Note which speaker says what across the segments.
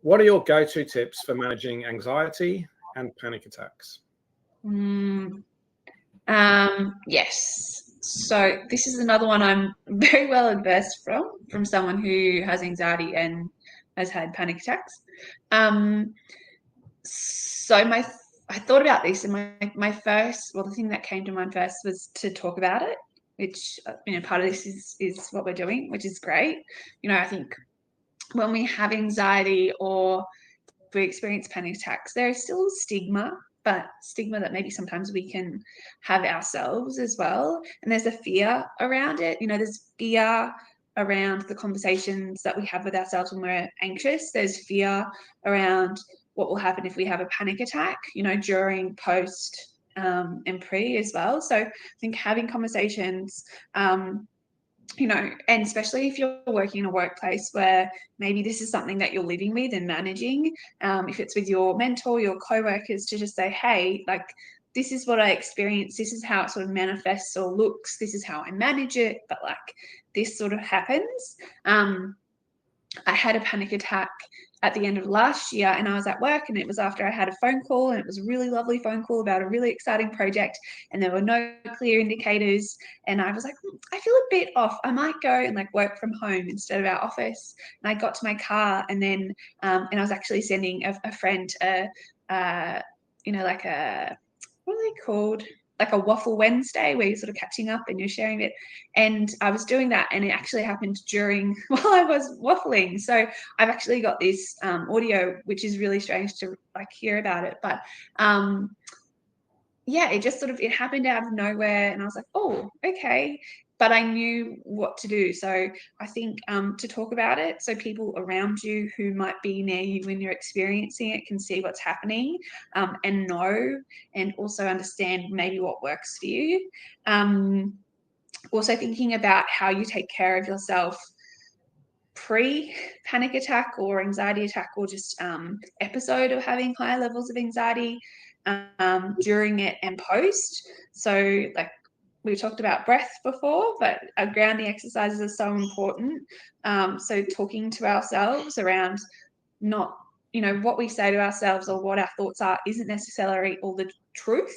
Speaker 1: What are your go-to tips for managing anxiety and panic attacks?
Speaker 2: Yes. So this is another one I'm very well versed from someone who has anxiety and has had panic attacks. So I thought about this, and my first, well, the thing that came to mind first was to talk about it, which part of this is what we're doing, which is great. I think when we have anxiety or we experience panic attacks, there is still stigma, but stigma that maybe sometimes we can have ourselves as well. And there's a fear around it. There's fear around the conversations that we have with ourselves when we're anxious. There's fear around what will happen if we have a panic attack, during, post, and pre as well. So I think having conversations, and especially if you're working in a workplace where maybe this is something that you're living with and managing, if it's with your mentor, your co-workers, to just say, hey, like, this is what I experience, this is how it sort of manifests or looks, this is how I manage it, but like this sort of happens. I had a panic attack at the end of last year, and I was at work, and it was after I had a phone call, and it was a really lovely phone call about a really exciting project, and there were no clear indicators, and I was like, I feel a bit off. I might go and like work from home instead of our office. And I got to my car, and then and I was actually sending a friend like a, what are they called? Like a waffle Wednesday, where you're sort of catching up and you're sharing it. And I was doing that, and it actually happened during while I was waffling. So I've actually got this audio, which is really strange to like hear about it. But it just sort of, it happened out of nowhere, and I was like, oh, okay. But I knew what to do. So I think to talk about it, so people around you who might be near you when you're experiencing it can see what's happening, and know, and also understand maybe what works for you. Also thinking about how you take care of yourself pre-panic attack or anxiety attack, or just episode of having high levels of anxiety, during it and post. So like we talked about breath before, but grounding exercises are so important. So talking to ourselves around not, what we say to ourselves or what our thoughts are isn't necessarily all the truth.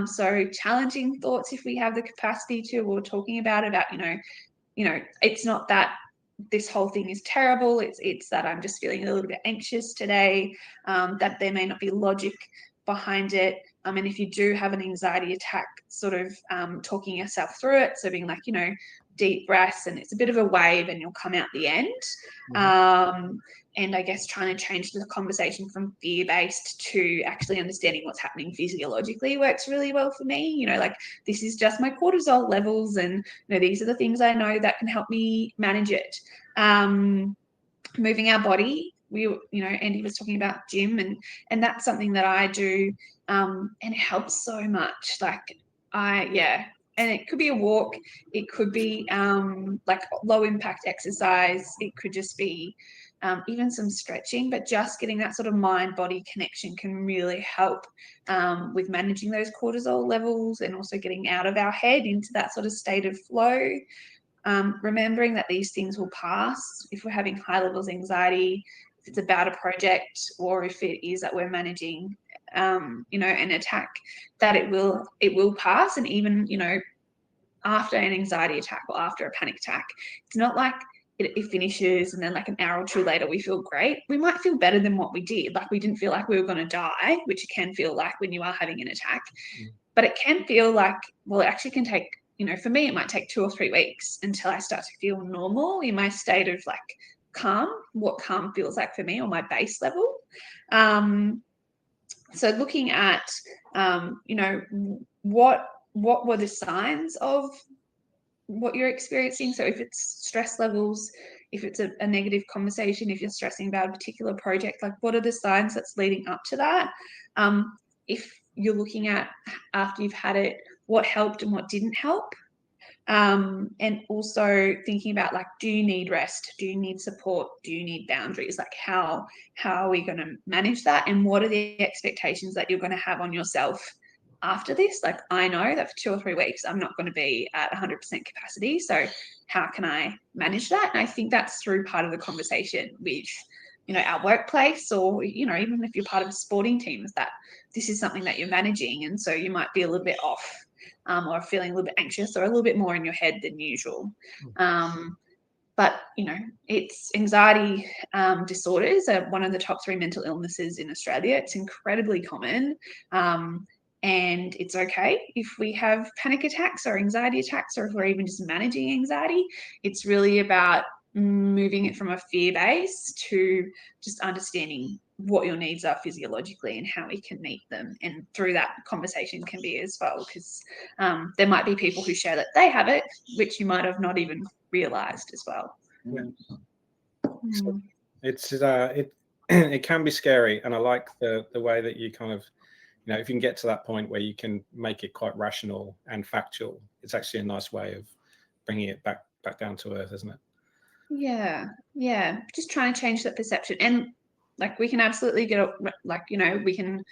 Speaker 2: So challenging thoughts if we have the capacity to, or talking about, it's not that this whole thing is terrible. It's that I'm just feeling a little bit anxious today, that there may not be logic behind it. And if you do have an anxiety attack, sort of talking yourself through it. So being like, deep breaths, and it's a bit of a wave, and you'll come out the end. Mm-hmm. And I guess trying to change the conversation from fear-based to actually understanding what's happening physiologically works really well for me. Like, this is just my cortisol levels, and these are the things I know that can help me manage it. Moving our body. Andy was talking about gym, and that's something that I do, and it helps so much. And it could be a walk, it could be like low impact exercise, it could just be even some stretching, but just getting that sort of mind-body connection can really help with managing those cortisol levels, and also getting out of our head into that sort of state of flow. Remembering that these things will pass. If we're having high levels of anxiety, if it's about a project, or if it is that we're managing an attack, that it will pass. And even after an anxiety attack or after a panic attack, it's not like it finishes and then like an hour or two later we feel great. We might feel better than what we did. Like, we didn't feel like we were going to die, which it can feel like when you are having an attack. But it can feel like, well, it actually can take, for me, it might take 2 or 3 weeks until I start to feel normal in my state of like calm, what calm feels like for me, or my base level. So looking at, what were the signs of what you're experiencing? So if it's stress levels, if it's a negative conversation, if you're stressing about a particular project, like, what are the signs that's leading up to that? If you're looking at, after you've had it, what helped and what didn't help. And also thinking about, like, do you need rest? Do you need support? Do you need boundaries? Like, how are we going to manage that? And what are the expectations that you're going to have on yourself after this? Like, I know that for 2 or 3 weeks, I'm not going to be at 100% capacity. So how can I manage that? And I think that's through part of the conversation with, our workplace, or, even if you're part of a sporting team, is that this is something that you're managing. And so you might be a little bit off, or feeling a little bit anxious or a little bit more in your head than usual. But, it's anxiety disorders are one of the top 3 mental illnesses in Australia. It's incredibly common. And it's okay if we have panic attacks or anxiety attacks, or if we're even just managing anxiety. It's really about moving it from a fear base to just understanding what your needs are physiologically and how we can meet them. And through that, conversation can be as well, because there might be people who share that they have it, which you might have not even realized as well.
Speaker 1: So it can be scary, and I like the way that you kind of, if you can get to that point where you can make it quite rational and factual, it's actually a nice way of bringing it back down to earth, isn't it?
Speaker 2: Yeah, just trying to change that perception. And we can absolutely we can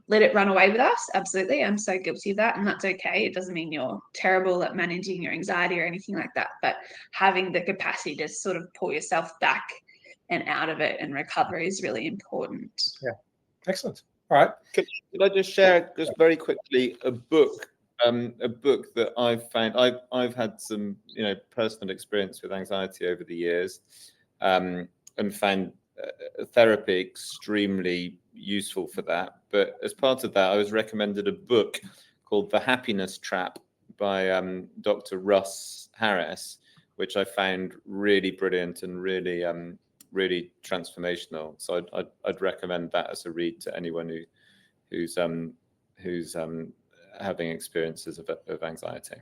Speaker 2: let it run away with us. Absolutely. I'm so guilty of that, and that's okay. It doesn't mean you're terrible at managing your anxiety or anything like that, but having the capacity to sort of pull yourself back and out of it and recover is really important.
Speaker 1: Yeah. Excellent. All right.
Speaker 3: Could I just share very quickly a book that I've found. I've had some personal experience with anxiety over the years, and found therapy extremely useful for that. But as part of that, I was recommended a book called The Happiness Trap by Dr. Russ Harris, which I found really brilliant and really transformational. So I'd recommend that as a read to anyone who's having experiences of anxiety.